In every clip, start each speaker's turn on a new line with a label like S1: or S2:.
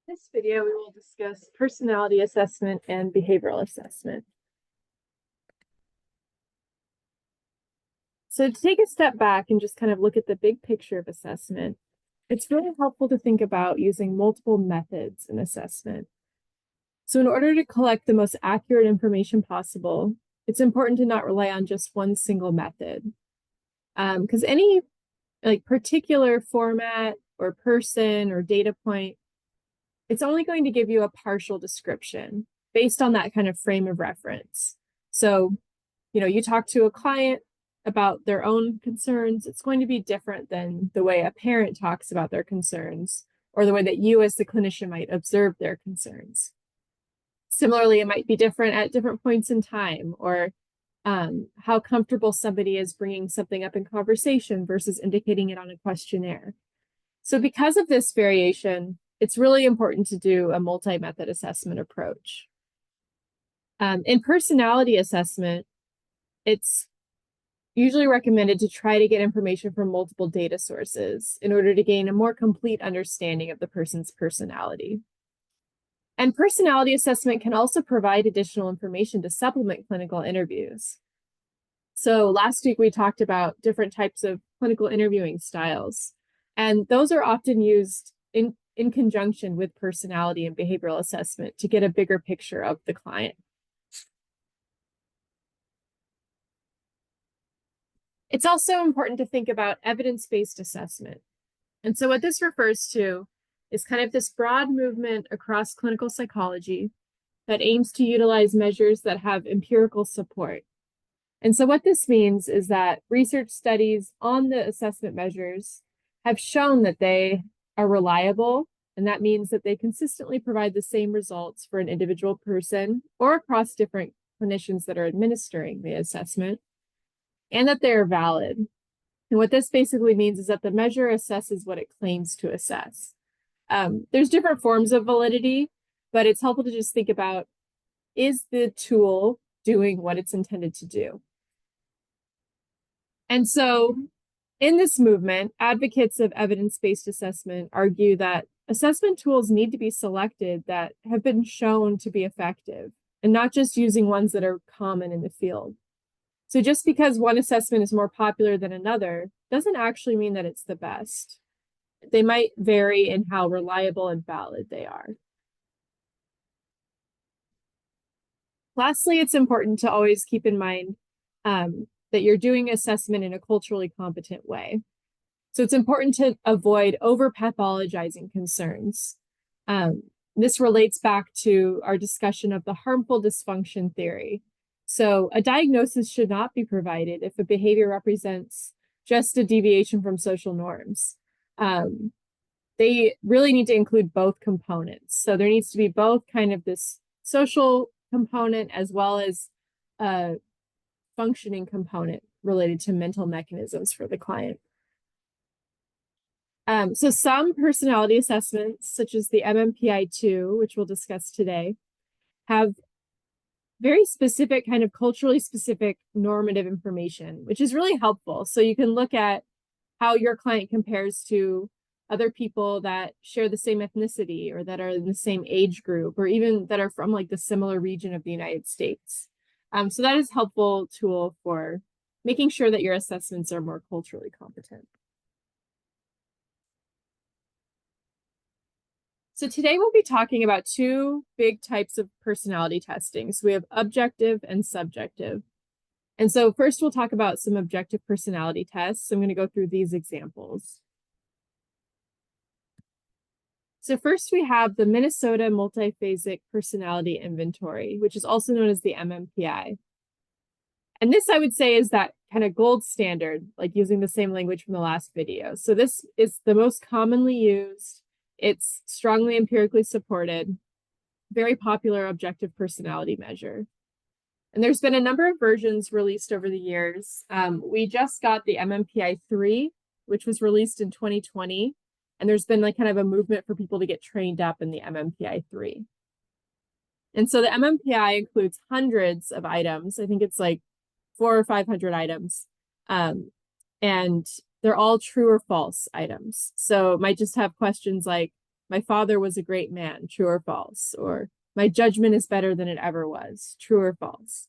S1: This video, we will discuss personality assessment and behavioral assessment. So to take a step back and just kind of look at the big picture of assessment, it's really helpful to think about using multiple methods in assessment. So in order to collect the most accurate information possible, it's important to not rely on just one single method. Because any particular format or person or data point, it's only going to give you a partial description based on that kind of frame of reference. So, you talk to a client about their own concerns, it's going to be different than the way a parent talks about their concerns or the way that you as the clinician might observe their concerns. Similarly, it might be different at different points in time, or how comfortable somebody is bringing something up in conversation versus indicating it on a questionnaire. So because of this variation, it's really important to do a multi-method assessment approach. In personality assessment, it's usually recommended to try to get information from multiple data sources in order to gain a more complete understanding of the person's personality. And personality assessment can also provide additional information to supplement clinical interviews. So last week we talked about different types of clinical interviewing styles, and those are often used in conjunction with personality and behavioral assessment to get a bigger picture of the client. It's also important to think about evidence-based assessment. And so what this refers to is kind of this broad movement across clinical psychology that aims to utilize measures that have empirical support. And so what this means is that research studies on the assessment measures have shown that they are reliable, and that means that they consistently provide the same results for an individual person or across different clinicians that are administering the assessment, and that they are valid. And what this basically means is that the measure assesses what it claims to assess. There's different forms of validity, but it's helpful to just think about, is the tool doing what it's intended to do? And so in this movement, advocates of evidence-based assessment argue that assessment tools need to be selected that have been shown to be effective, and not just using ones that are common in the field. So just because one assessment is more popular than another doesn't actually mean that it's the best. They might vary in how reliable and valid they are. Lastly, it's important to always keep in mind that you're doing assessment in a culturally competent way. So it's important to avoid over-pathologizing concerns. This relates back to our discussion of the harmful dysfunction theory. So a diagnosis should not be provided if a behavior represents just a deviation from social norms. They really need to include both components. So there needs to be both kind of this social component as well as a functioning component related to mental mechanisms for the client. So some personality assessments, such as the MMPI-2, which we'll discuss today, have very specific kind of culturally specific normative information, which is really helpful. So you can look at how your client compares to other people that share the same ethnicity or that are in the same age group, or even that are from like the similar region of the United States. So that is a helpful tool for making sure that your assessments are more culturally competent. So today we'll be talking about two big types of personality testing. So we have objective and subjective. And so first we'll talk about some objective personality tests. I'm going to go through these examples. So first we have the Minnesota Multiphasic Personality Inventory, which is also known as the MMPI. And this, I would say, is that kind of gold standard, like using the same language from the last video. So this is the most commonly used. It's strongly empirically supported, very popular objective personality measure. And there's been a number of versions released over the years. We just got the MMPI-3, which was released in 2020. And there's been like kind of a movement for people to get trained up in the MMPI-3. And so the MMPI includes hundreds of items. I think it's like 400 or 500 items. And they're all true or false items. So it might just have questions like, my father was a great man, true or false, or my judgment is better than it ever was, true or false.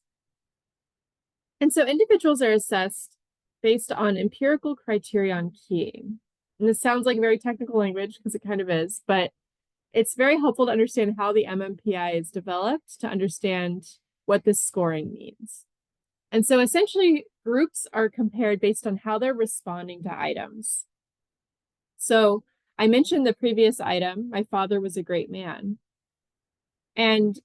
S1: And so individuals are assessed based on empirical criterion keying. And this sounds like very technical language because it kind of is, but it's very helpful to understand how the MMPI is developed to understand what this scoring means. And so essentially, groups are compared based on how they're responding to items. So I mentioned the previous item, my father was a great man. And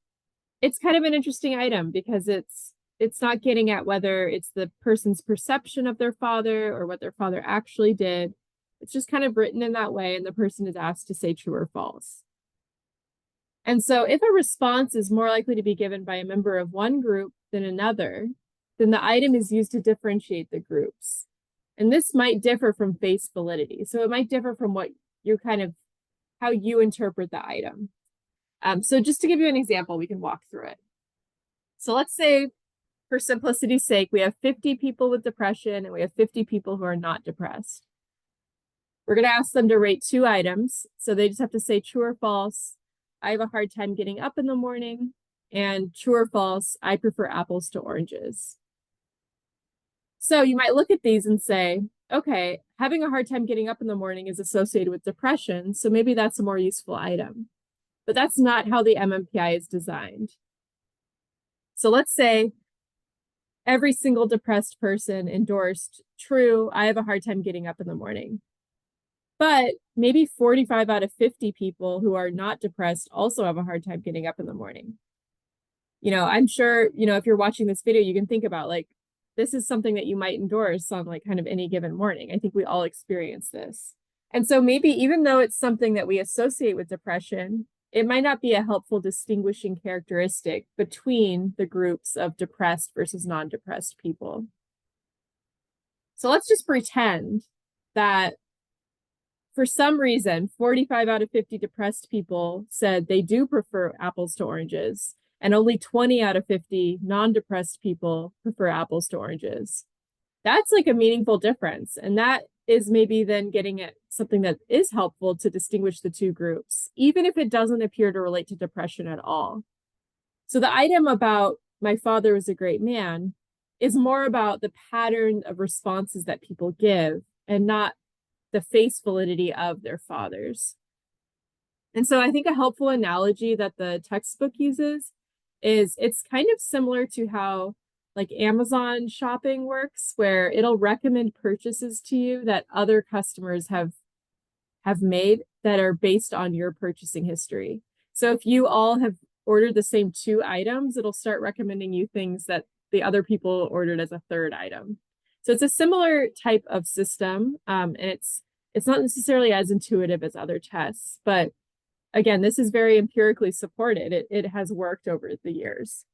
S1: it's kind of an interesting item because it's not getting at whether it's the person's perception of their father or what their father actually did. It's just kind of written in that way, and the person is asked to say true or false. And so if a response is more likely to be given by a member of one group than another, then the item is used to differentiate the groups. And this might differ from face validity. So it might differ from what you're how you interpret the item. So just to give you an example, we can walk through it. So let's say, for simplicity's sake, we have 50 people with depression and we have 50 people who are not depressed. We're going to ask them to rate 2 items. So they just have to say true or false. I have a hard time getting up in the morning, and true or false, I prefer apples to oranges. So you might look at these and say, okay, having a hard time getting up in the morning is associated with depression, so maybe that's a more useful item. But that's not how the MMPI is designed. So let's say every single depressed person endorsed true, I have a hard time getting up in the morning. But maybe 45 out of 50 people who are not depressed also have a hard time getting up in the morning. I'm sure, if you're watching this video, you can think about this is something that you might endorse on kind of any given morning. I think we all experience this. And so maybe even though it's something that we associate with depression, it might not be a helpful distinguishing characteristic between the groups of depressed versus non-depressed people. So let's just pretend that for some reason, 45 out of 50 depressed people said they do prefer apples to oranges, and only 20 out of 50 non-depressed people prefer apples to oranges. That's a meaningful difference. And that is maybe then getting at something that is helpful to distinguish the two groups, even if it doesn't appear to relate to depression at all. So the item about my father was a great man is more about the pattern of responses that people give and not the face validity of their fathers. And so I think a helpful analogy that the textbook uses is it's kind of similar to how Amazon shopping works, where it'll recommend purchases to you that other customers have made that are based on your purchasing history. So if you all have ordered the same 2 items, it'll start recommending you things that the other people ordered as a 3rd item. So it's a similar type of system, and it's not necessarily as intuitive as other tests, but again, this is very empirically supported. It has worked over the years.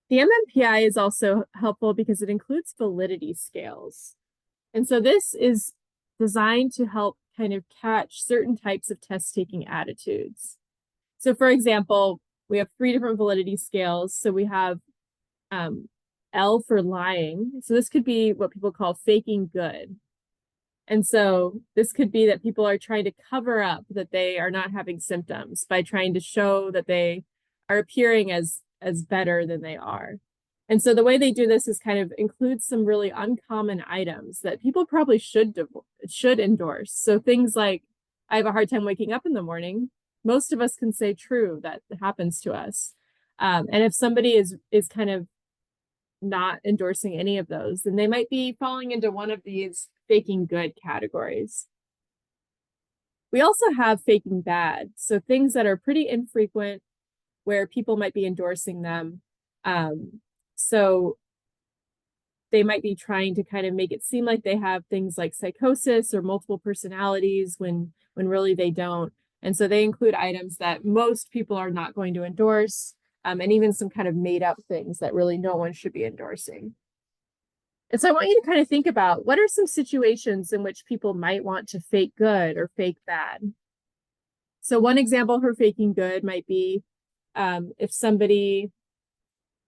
S1: The MMPI is also helpful because it includes validity scales. And so this is designed to help kind of catch certain types of test-taking attitudes. So for example, we have 3 different validity scales. So we have L for lying. So this could be what people call faking good. And so this could be that people are trying to cover up that they are not having symptoms by trying to show that they are appearing as better than they are. And so the way they do this is kind of include some really uncommon items that people probably should endorse. So things like, I have a hard time waking up in the morning. Most of us can say true, that happens to us. And if somebody is kind of not endorsing any of those, then they might be falling into one of these faking good categories. We also have faking bad. So things that are pretty infrequent where people might be endorsing them. So they might be trying to kind of make it seem like they have things like psychosis or multiple personalities when really they don't. And so they include items that most people are not going to endorse, and even some kind of made up things that really no one should be endorsing. And so I want you to kind of think about what are some situations in which people might want to fake good or fake bad. So one example for faking good might be if somebody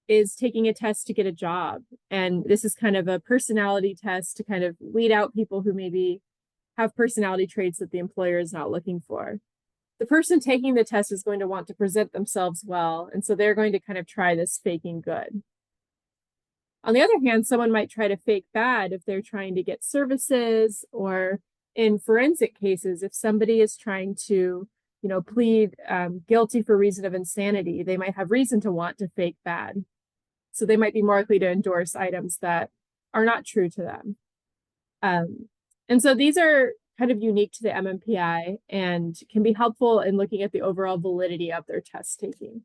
S1: is taking a test to get a job, and this is kind of a personality test to kind of weed out people who maybe have personality traits that the employer is not looking for. The person taking the test is going to want to present themselves well, and so they're going to kind of try this faking good. On the other hand, someone might try to fake bad if they're trying to get services, or in forensic cases, if somebody is trying to, plead guilty for reason of insanity, they might have reason to want to fake bad. So they might be more likely to endorse items that are not true to them. And so these are kind of unique to the MMPI and can be helpful in looking at the overall validity of their test taking.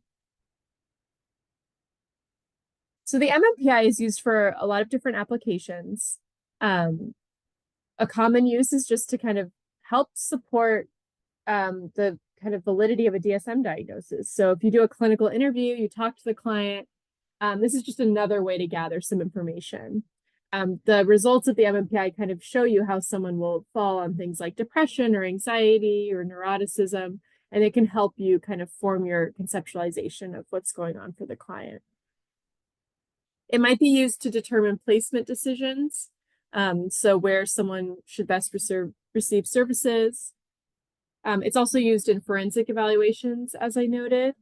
S1: So the MMPI is used for a lot of different applications. A common use is just to kind of help support the kind of validity of a DSM diagnosis. So if you do a clinical interview, you talk to the client, this is just another way to gather some information. The results of the MMPI kind of show you how someone will fall on things like depression or anxiety or neuroticism, and it can help you kind of form your conceptualization of what's going on for the client. It might be used to determine placement decisions, so where someone should best receive services. It's also used in forensic evaluations, as I noted,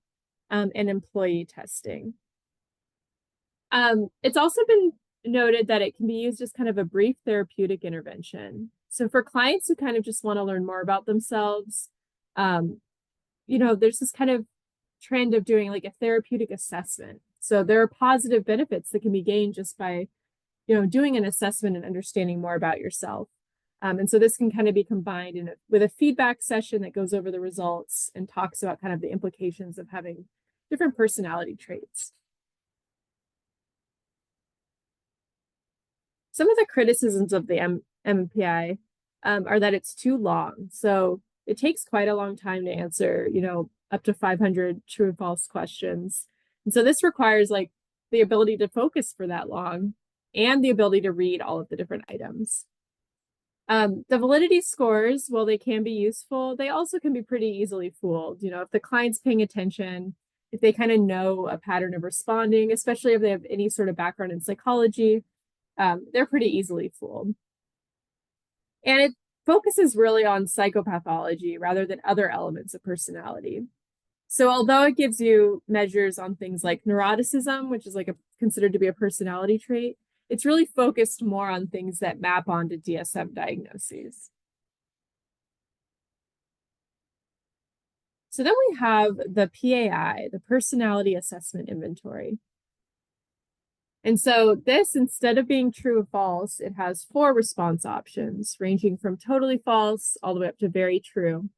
S1: and employee testing. It's also been noted that it can be used as kind of a brief therapeutic intervention. So for clients who kind of just want to learn more about themselves, there's this kind of trend of doing like a therapeutic assessment. So there are positive benefits that can be gained just by, doing an assessment and understanding more about yourself. And so this can kind of be combined with a feedback session that goes over the results and talks about kind of the implications of having different personality traits. Some of the criticisms of the MMPI are that it's too long. So it takes quite a long time to answer, up to 500 true and false questions. And so this requires like the ability to focus for that long and the ability to read all of the different items. The validity scores, while they can be useful, they also can be pretty easily fooled. If the client's paying attention, if they kind of know a pattern of responding, especially if they have any sort of background in psychology, they're pretty easily fooled. And it focuses really on psychopathology rather than other elements of personality. So although it gives you measures on things like neuroticism, which is like considered to be a personality trait, it's really focused more on things that map onto DSM diagnoses. So then we have the PAI, the Personality Assessment Inventory. And so this, instead of being true or false, it has 4 response options, ranging from totally false all the way up to very true.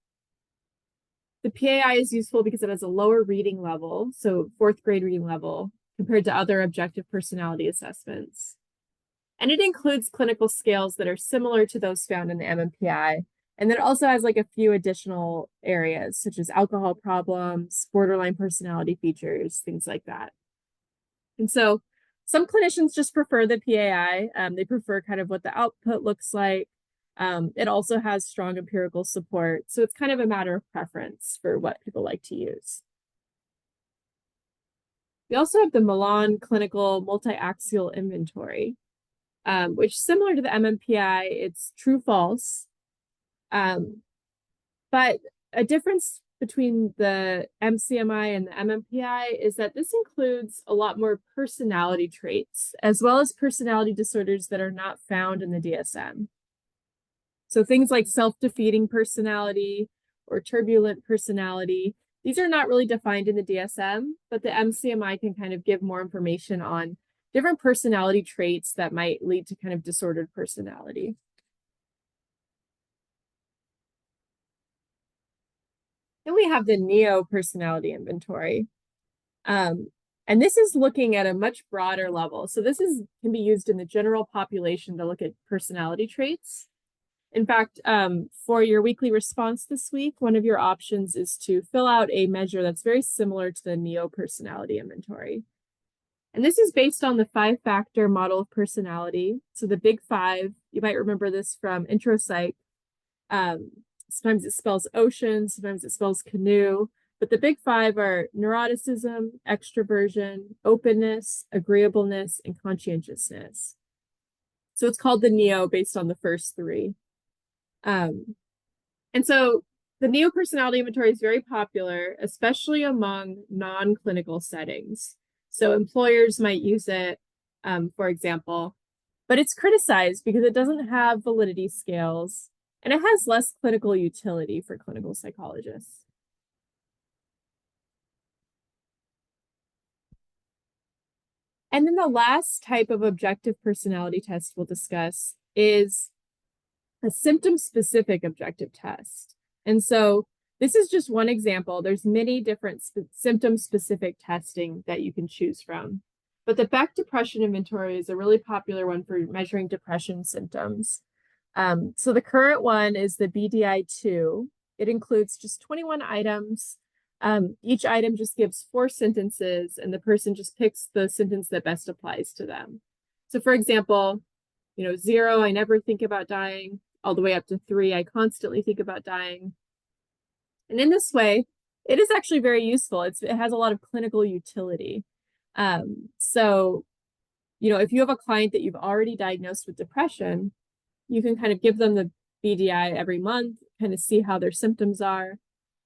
S1: The PAI is useful because it has a lower reading level, so 4th grade reading level, compared to other objective personality assessments. And it includes clinical scales that are similar to those found in the MMPI. And then it also has like a few additional areas, such as alcohol problems, borderline personality features, things like that. And so some clinicians just prefer the PAI. They prefer kind of what the output looks like. It also has strong empirical support. So it's kind of a matter of preference for what people like to use. We also have the Milan Clinical Multi-Axial Inventory, which, similar to the MMPI, it's true-false. But a difference between the MCMI and the MMPI is that this includes a lot more personality traits, as well as personality disorders that are not found in the DSM. So things like self-defeating personality or turbulent personality, these are not really defined in the DSM, but the MCMI can kind of give more information on different personality traits that might lead to kind of disordered personality. Then we have the NEO Personality Inventory. And this is looking at a much broader level. So this can be used in the general population to look at personality traits. In fact, for your weekly response this week, one of your options is to fill out a measure that's very similar to the NEO Personality Inventory. And this is based on the 5-factor model of personality. So the big 5, you might remember this from intro psych. Sometimes it spells ocean, sometimes it spells canoe, but the big 5 are neuroticism, extroversion, openness, agreeableness, and conscientiousness. So it's called the NEO based on the first 3. And so the neo-personality inventory is very popular, especially among non-clinical settings. So employers might use it, for example, but it's criticized because it doesn't have validity scales and it has less clinical utility for clinical psychologists. And then the last type of objective personality test we'll discuss is a symptom-specific objective test. And so this is just one example. There's many different symptom-specific testing that you can choose from. But the Beck Depression Inventory is a really popular one for measuring depression symptoms. So the current one is the BDI-2. It includes just 21 items. Each item just gives 4 sentences, and the person just picks the sentence that best applies to them. So for example, 0, I never think about dying, all the way up to 3, I constantly think about dying. And in this way, it is actually very useful. It has a lot of clinical utility. So, if you have a client that you've already diagnosed with depression, you can kind of give them the BDI every month, kind of see how their symptoms are.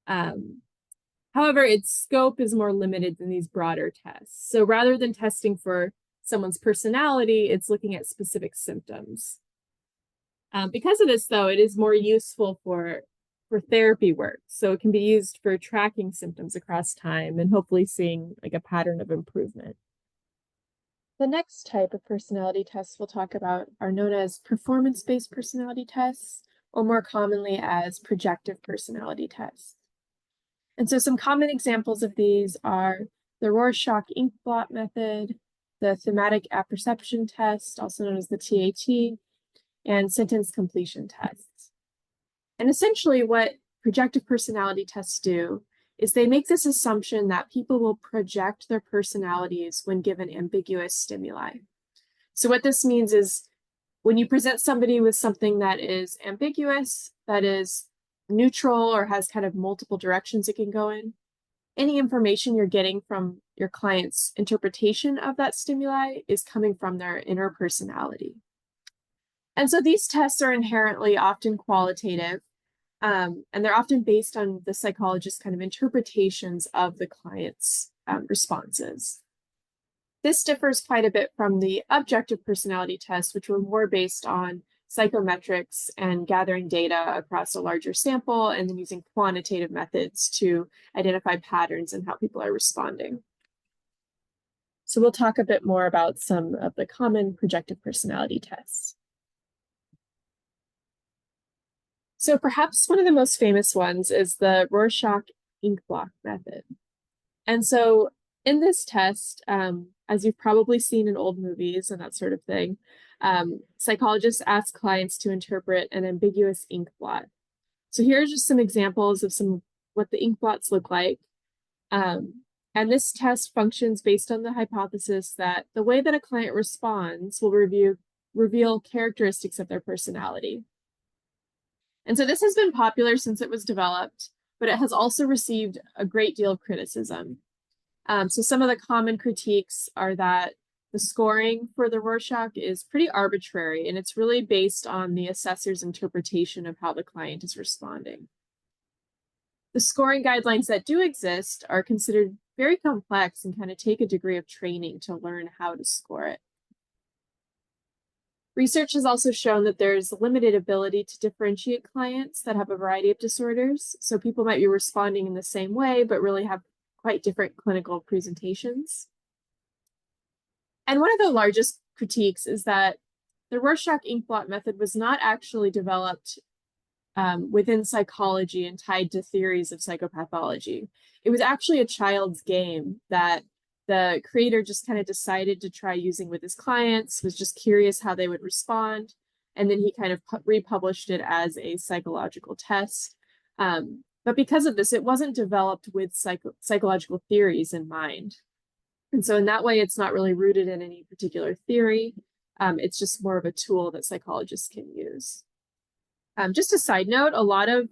S1: However, its scope is more limited than these broader tests. So rather than testing for someone's personality, it's looking at specific symptoms. Because of this, though, it is more useful for therapy work. So it can be used for tracking symptoms across time and hopefully seeing like a pattern of improvement. The next type of personality tests we'll talk about are known as performance-based personality tests, or more commonly as projective personality tests. And so some common examples of these are the Rorschach ink blot method, the thematic apperception test, also known as the TAT, and sentence completion tests. And essentially what projective personality tests do is they make this assumption that people will project their personalities when given ambiguous stimuli. So what this means is when you present somebody with something that is ambiguous, that is neutral or has kind of multiple directions it can go in, any information you're getting from your client's interpretation of that stimuli is coming from their inner personality. And so these tests are inherently often qualitative, and they're often based on the psychologist's kind of interpretations of the client's responses. This differs quite a bit from the objective personality tests, which were more based on psychometrics and gathering data across a larger sample and then using quantitative methods to identify patterns in how people are responding. So we'll talk a bit more about some of the common projective personality tests. So perhaps one of the most famous ones is the Rorschach ink blot method. And so in this test, as you've probably seen in old movies and that sort of thing, psychologists ask clients to interpret an ambiguous ink blot. So here are just some examples of what the ink blots look like. And this test functions based on the hypothesis that the way that a client responds will reveal characteristics of their personality. And so this has been popular since it was developed, but it has also received a great deal of criticism. So some of the common critiques are that the scoring for the Rorschach is pretty arbitrary, and it's really based on the assessor's interpretation of how the client is responding. The scoring guidelines that do exist are considered very complex and kind of take a degree of training to learn how to score it. Research has also shown that there's limited ability to differentiate clients that have a variety of disorders. So people might be responding in the same way, but really have quite different clinical presentations. And one of the largest critiques is that the Rorschach ink blot method was not actually developed within psychology and tied to theories of psychopathology. It was actually a child's game that the creator just kind of decided to try using with his clients, was just curious how they would respond. And then he kind of republished it as a psychological test. But because of this, it wasn't developed with psychological theories in mind. And so in that way, it's not really rooted in any particular theory. It's just more of a tool that psychologists can use. Just a side note, a lot of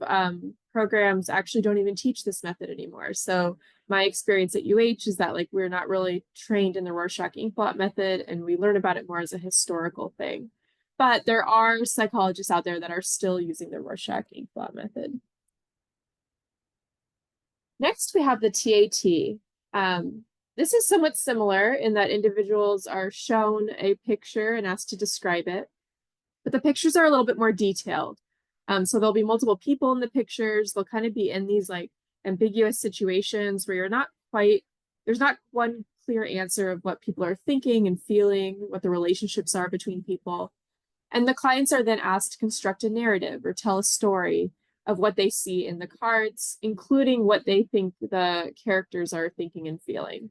S1: programs actually don't even teach this method anymore. So my experience at UH is that we're not really trained in the Rorschach ink blot method, and we learn about it more as a historical thing. but there are psychologists out there that are still using the Rorschach inkblot method. Next, we have the TAT. This is somewhat similar in that individuals are shown a picture and asked to describe it, but the pictures are a little bit more detailed. So there'll be multiple people in the pictures. They'll kind of be in these like ambiguous situations where there's not one clear answer of what people are thinking and feeling, what the relationships are between people. And the clients are then asked to construct a narrative or tell a story of what they see in the cards, including what they think the characters are thinking and feeling.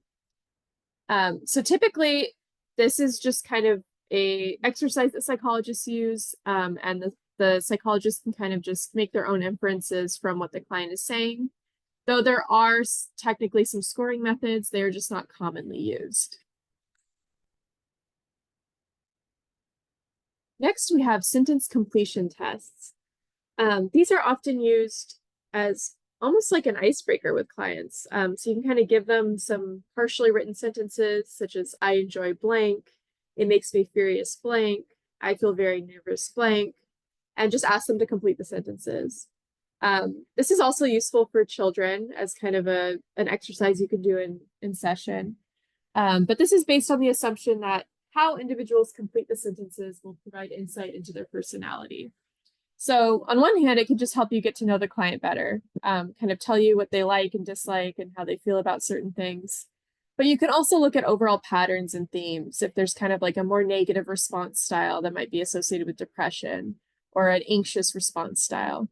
S1: So typically, this is just kind of a exercise that psychologists use, and the psychologists can kind of just make their own inferences from what the client is saying. Though there are technically some scoring methods, they are just not commonly used. Next, we have sentence completion tests. These are often used as almost like an icebreaker with clients. So you can kind of give them some partially written sentences, such as, I enjoy blank, it makes me furious blank, I feel very nervous blank, and just ask them to complete the sentences. This is also useful for children as kind of an exercise you can do in session. But this is based on the assumption that how individuals complete the sentences will provide insight into their personality. So on one hand, it can just help you get to know the client better, kind of tell you what they like and dislike and how they feel about certain things. But you can also look at overall patterns and themes. If there's kind of like a more negative response style that might be associated with depression or an anxious response style.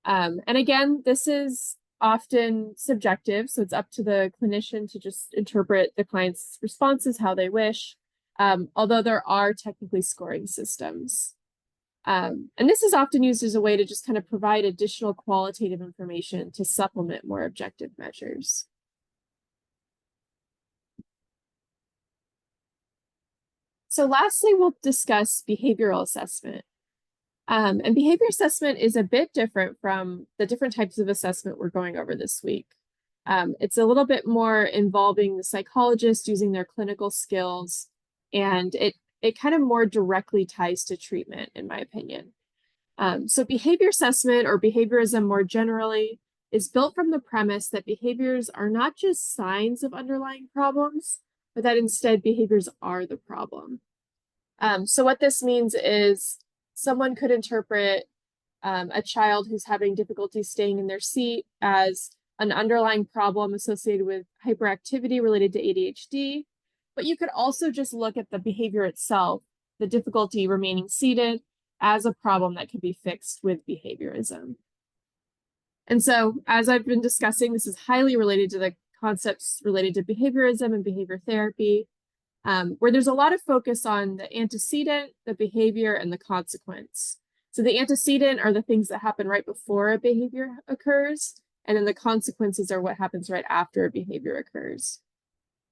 S1: And again, this is often subjective, so it's up to the clinician to just interpret the client's responses how they wish, although there are technically scoring systems. And this is often used as a way to just kind of provide additional qualitative information to supplement more objective measures. So lastly, we'll discuss behavioral assessment. And behavior assessment is a bit different from the different types of assessment we're going over this week. It's a little bit more involving the psychologist using their clinical skills, and it kind of more directly ties to treatment, in my opinion. So behavior assessment, or behaviorism more generally, is built from the premise that behaviors are not just signs of underlying problems, but that instead behaviors are the problem. So what this means is someone could interpret a child who's having difficulty staying in their seat as an underlying problem associated with hyperactivity related to ADHD, but you could also just look at the behavior itself, the difficulty remaining seated, as a problem that can be fixed with behaviorism. And so, as I've been discussing, this is highly related to the concepts related to behaviorism and behavior therapy, where there's a lot of focus on the antecedent, the behavior, and the consequence. So the antecedent are the things that happen right before a behavior occurs, and then the consequences are what happens right after a behavior occurs.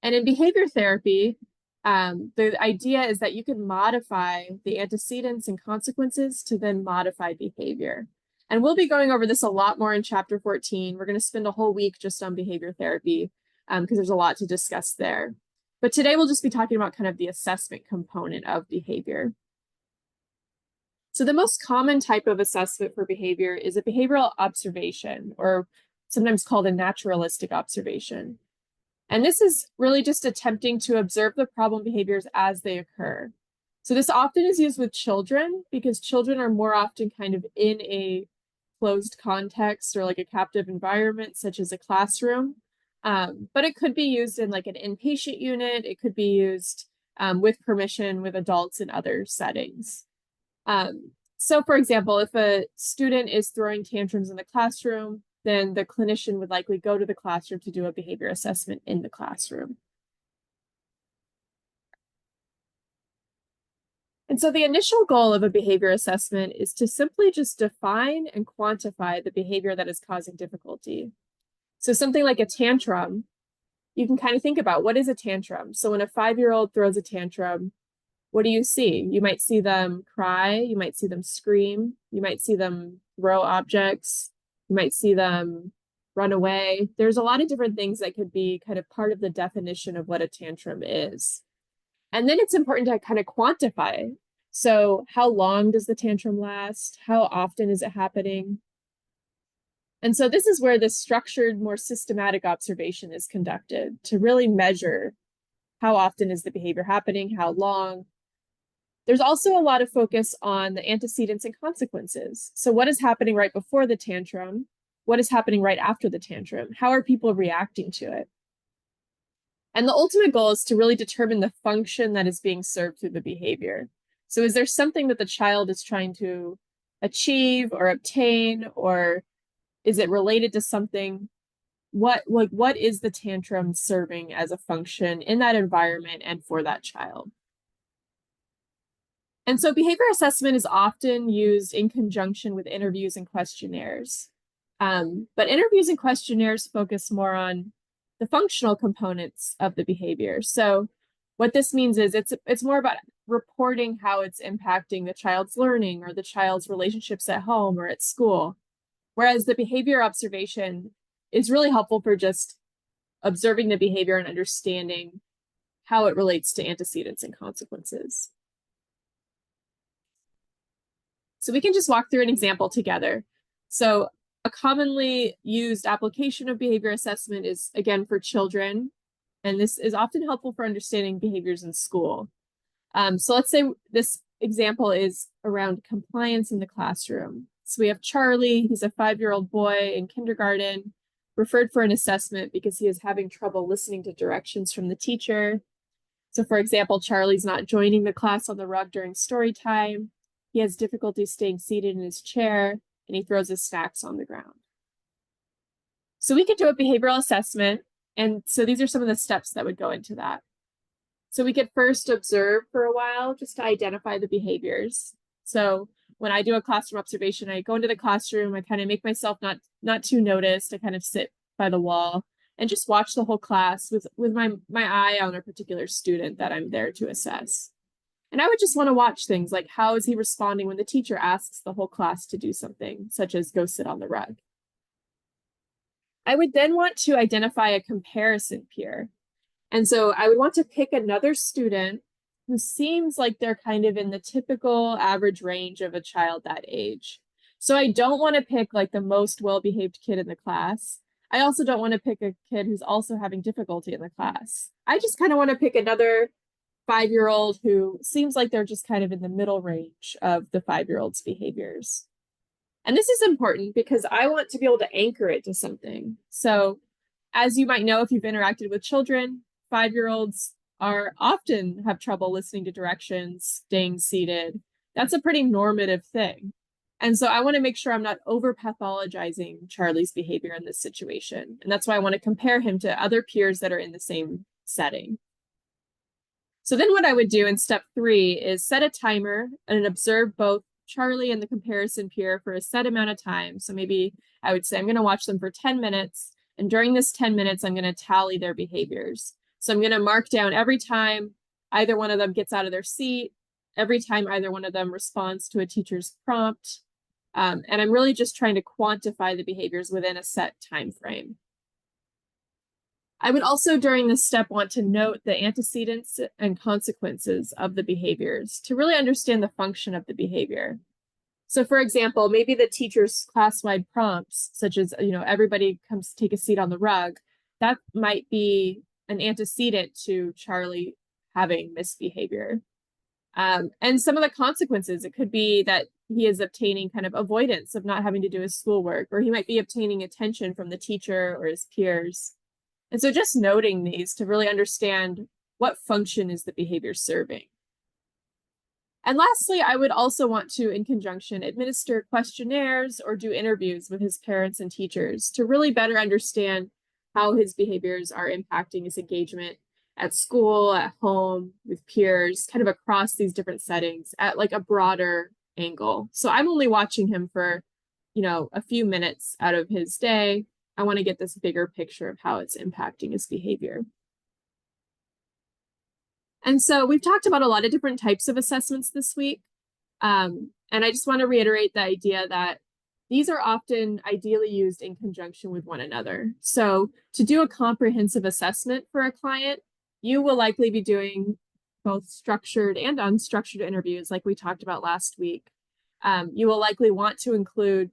S1: And in behavior therapy, the idea is that you can modify the antecedents and consequences to then modify behavior. And we'll be going over this a lot more in chapter 14. We're going to spend a whole week just on behavior therapy because there's a lot to discuss there. But today we'll just be talking about kind of the assessment component of behavior. So the most common type of assessment for behavior is a behavioral observation, or sometimes called a naturalistic observation. And this is really just attempting to observe the problem behaviors as they occur. So this often is used with children because children are more often kind of in a closed context or like a captive environment, such as a classroom. But it could be used in like an inpatient unit. It could be used with permission with adults in other settings. So for example, if a student is throwing tantrums in the classroom, then the clinician would likely go to the classroom to do a behavior assessment in the classroom. And so the initial goal of a behavior assessment is to simply just define and quantify the behavior that is causing difficulty. So something like a tantrum, you can kind of think about, what is a tantrum? So when a 5-year-old throws a tantrum, what do you see? You might see them cry, you might see them scream, you might see them throw objects, you might see them run away. There's a lot of different things that could be kind of part of the definition of what a tantrum is. And then it's important to kind of quantify. So how long does the tantrum last? How often is it happening? And so this is where this structured, more systematic observation is conducted to really measure how often is the behavior happening, how long. There's also a lot of focus on the antecedents and consequences. So what is happening right before the tantrum? What is happening right after the tantrum? How are people reacting to it? And the ultimate goal is to really determine the function that is being served through the behavior. So is there something that the child is trying to achieve or obtain, or is it related to something? What is the tantrum serving as a function in that environment and for that child? And so behavior assessment is often used in conjunction with interviews and questionnaires. But interviews and questionnaires focus more on the functional components of the behavior. So what this means is it's more about reporting how it's impacting the child's learning or the child's relationships at home or at school. Whereas the behavior observation is really helpful for just observing the behavior and understanding how it relates to antecedents and consequences. So we can just walk through an example together. So a commonly used application of behavior assessment is, again, for children, and this is often helpful for understanding behaviors in school. So let's say this example is around compliance in the classroom. So we have Charlie, he's a 5-year-old boy in kindergarten, referred for an assessment because he is having trouble listening to directions from the teacher. So for example, Charlie's not joining the class on the rug during story time. He has difficulty staying seated in his chair, and he throws his snacks on the ground. So we could do a behavioral assessment, and so these are some of the steps that would go into that. So we could first observe for a while just to identify the behaviors. So when I do a classroom observation, I go into the classroom, I kind of make myself not too noticed. I kind of sit by the wall and just watch the whole class with my eye on a particular student that I'm there to assess. And I would just want to watch things like, how is he responding when the teacher asks the whole class to do something, such as go sit on the rug? I would then want to identify a comparison peer. And so I would want to pick another student who seems like they're kind of in the typical average range of a child that age. So I don't want to pick like the most well-behaved kid in the class. I also don't want to pick a kid who's also having difficulty in the class. I just kind of want to pick another 5-year-old who seems like they're just kind of in the middle range of the 5-year-old's behaviors. And this is important because I want to be able to anchor it to something. So as you might know, if you've interacted with children, 5-year-olds are often have trouble listening to directions, staying seated. That's a pretty normative thing. And so I want to make sure I'm not over pathologizing Charlie's behavior in this situation. And that's why I want to compare him to other peers that are in the same setting. So then what I would do in step 3 is set a timer and observe both Charlie and the comparison peer for a set amount of time. So maybe I would say I'm going to watch them for 10 minutes. And during this 10 minutes, I'm going to tally their behaviors. So I'm going to mark down every time either one of them gets out of their seat, every time either one of them responds to a teacher's prompt. And I'm really just trying to quantify the behaviors within a set time frame. I would also, during this step, want to note the antecedents and consequences of the behaviors to really understand the function of the behavior. So for example, maybe the teacher's class-wide prompts, such as, everybody comes take a seat on the rug, that might be an antecedent to Charlie having misbehavior. And some of the consequences, it could be that he is obtaining kind of avoidance of not having to do his schoolwork, or he might be obtaining attention from the teacher or his peers. And so just noting these to really understand what function is the behavior serving. And lastly, I would also want to, in conjunction, administer questionnaires or do interviews with his parents and teachers to really better understand how his behaviors are impacting his engagement at school, at home, with peers, kind of across these different settings at like a broader angle. So I'm only watching him for, a few minutes out of his day. I want to get this bigger picture of how it's impacting his behavior. And so we've talked about a lot of different types of assessments this week. And I just want to reiterate the idea that these are often ideally used in conjunction with one another. So to do a comprehensive assessment for a client, you will likely be doing both structured and unstructured interviews, like we talked about last week, you will likely want to include,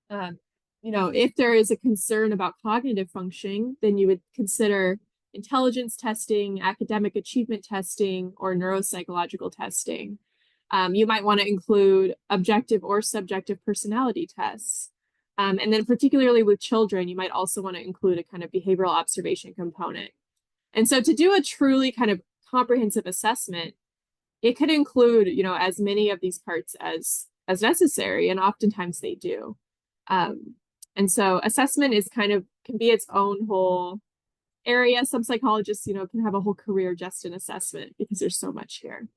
S1: if there is a concern about cognitive functioning, then you would consider intelligence testing, academic achievement testing, or neuropsychological testing. You might want to include objective or subjective personality tests. And then particularly with children, you might also want to include a kind of behavioral observation component. And so to do a truly kind of comprehensive assessment, it could include, as many of these parts as necessary, and oftentimes they do. And so assessment is can be its own whole area. Some psychologists, can have a whole career just in assessment because there's so much here.